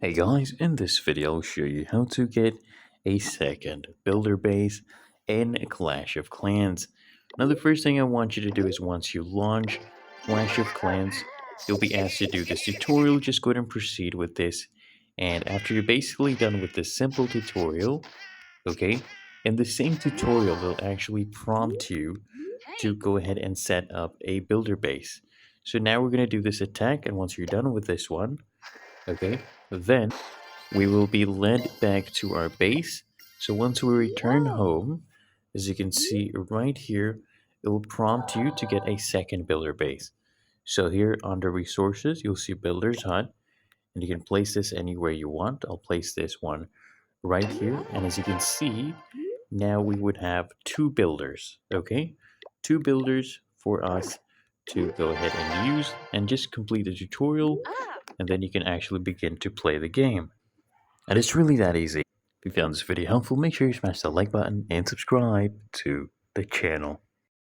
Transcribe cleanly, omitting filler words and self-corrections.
Hey guys, in this video I'll show you how to get a second builder base in Clash of Clans. Now the first thing I want you to do is once you launch Clash of Clans, you'll be asked to do this tutorial. Just go ahead and proceed with this. And after you're basically done with this simple tutorial, okay, in the same tutorial they'll actually prompt you to go ahead and set up a builder base. So now we're going to do this attack, and once you're done with this one, okay, then we will be led back to our base. So once we return home, as you can see right here, it will prompt you to get a second builder base. So here under resources, you'll see builder's hut, and you can place this anywhere you want. I'll place this one right here. And as you can see, now we would have two builders, okay? Two builders for us to go ahead and use and just complete the tutorial, and then you can actually begin to play the game. And it's really that easy. If you found this video helpful, make sure you smash the like button and subscribe to the channel.